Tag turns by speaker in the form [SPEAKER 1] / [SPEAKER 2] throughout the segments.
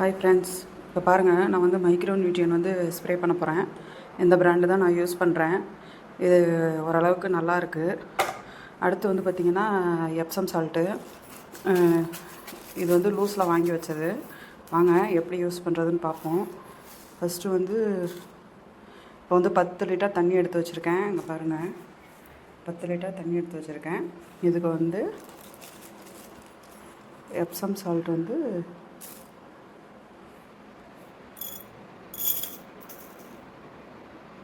[SPEAKER 1] Hi friends, இப்போ பாருங்கள், நான் வந்து மைக்ரோ நியூட்ரியன் வந்து ஸ்ப்ரே பண்ண போகிறேன். இந்த பிராண்டு தான் நான் யூஸ் பண்ணுறேன். இது ஓரளவுக்கு நல்லாயிருக்கு. அடுத்து வந்து பார்த்திங்கன்னா எப்சம் சால்ட்டு. இது வந்து லூஸில் வாங்கி வச்சது. வாங்க எப்படி யூஸ் பண்ணுறதுன்னு பார்ப்போம். ஃபஸ்ட்டு வந்து இப்போ வந்து 10 லிட்டர் தண்ணி எடுத்து வச்சுருக்கேன். இங்கே பாருங்கள், 10 லிட்டர் தண்ணி எடுத்து வச்சுருக்கேன். இதுக்கு வந்து எப்சம் சால்ட் வந்து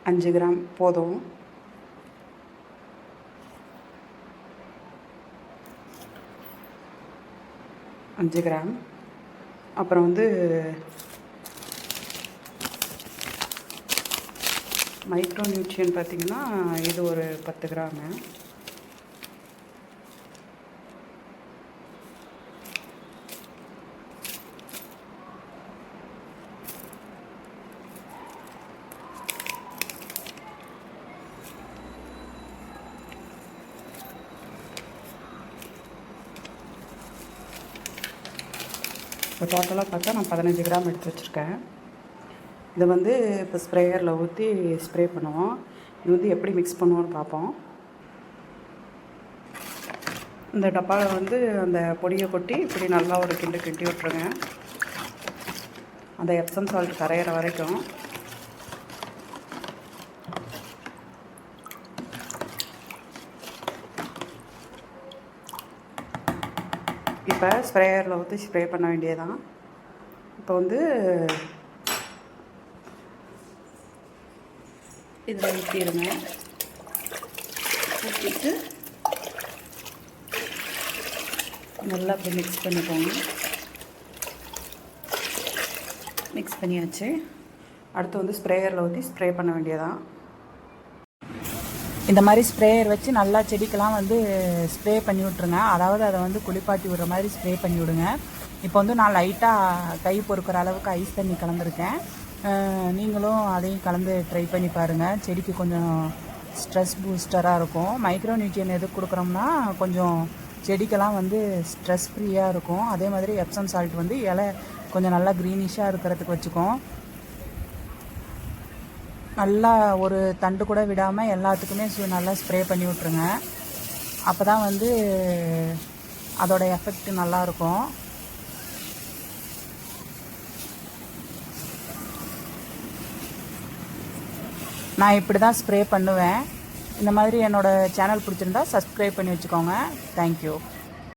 [SPEAKER 1] 5 கிராம் போதும். அஞ்சு கிராம். அப்புறம் வந்து மைக்ரோ நியூட்ரியன் பார்த்திங்கன்னா இது ஒரு 10 கிராமு. இப்போ டோட்டலாக பார்த்தா நான் 15 கிராம் எடுத்து வச்சுருக்கேன். இதை வந்து இப்போ ஸ்ப்ரேயரில் ஊற்றி ஸ்ப்ரே பண்ணுவோம். இது வந்து எப்படி மிக்ஸ் பண்ணுவோன்னு பார்ப்போம். இந்த டப்பாவில் வந்து அந்த பொடியை கொட்டி இப்படி நல்லா ஒரு கிண்டு கிண்டி விட்டுருங்க, அந்த எப்சம் சால்ட் கரையிற வரைக்கும். இப்போ ஸ்ப்ரேயரில் ஊற்றி ஸ்ப்ரே பண்ண வேண்டியதான். இப்போ வந்து இதில் ஊற்றிடுங்க. ஊற்றிட்டு நல்லா அப்படி மிக்ஸ் பண்ணிக்கோங்க. மிக்ஸ் பண்ணியாச்சு. அடுத்து வந்து ஸ்ப்ரேயரில் ஊற்றி ஸ்ப்ரே பண்ண வேண்டியதான். இந்த மாதிரி ஸ்ப்ரேயர் வச்சு நல்லா செடிக்கெல்லாம் வந்து ஸ்ப்ரே பண்ணி விட்ருங்க. அதாவது அதை வந்து குளிப்பாட்டி விடுற மாதிரி ஸ்ப்ரே பண்ணி விடுங்க. இப்போ வந்து நான் லைட்டாக கை பொறுக்கிற அளவுக்கு ஐஸ் தண்ணி கலந்துருக்கேன். நீங்களும் அதையும் கலந்து ட்ரை பண்ணி பாருங்கள். செடிக்கு கொஞ்சம் ஸ்ட்ரெஸ் பூஸ்டராக இருக்கும். மைக்ரோ நியூட்ரியன் எதுக்கு கொடுக்குறோம்னா கொஞ்சம் செடிக்கெல்லாம் வந்து ஸ்ட்ரெஸ் ஃப்ரீயாக இருக்கும். அதே மாதிரி எப்சம் சால்ட் வந்து இலை கொஞ்சம் நல்லா க்ரீனிஷாக இருக்கிறதுக்கு வச்சுக்கும். நல்லா ஒரு தண்டு கூட விடாமல் எல்லாத்துக்குமே நல்லா ஸ்ப்ரே பண்ணி விட்ருங்க. அப்போ தான் வந்து அதோட எஃபெக்ட் நல்லாயிருக்கும். நான் இப்படி தான் ஸ்ப்ரே பண்ணுவேன். இந்த மாதிரி என்னோடய சேனல் பிடிச்சிருந்தா சப்ஸ்கிரைப் பண்ணி வச்சுக்கோங்க. தேங்க்யூ.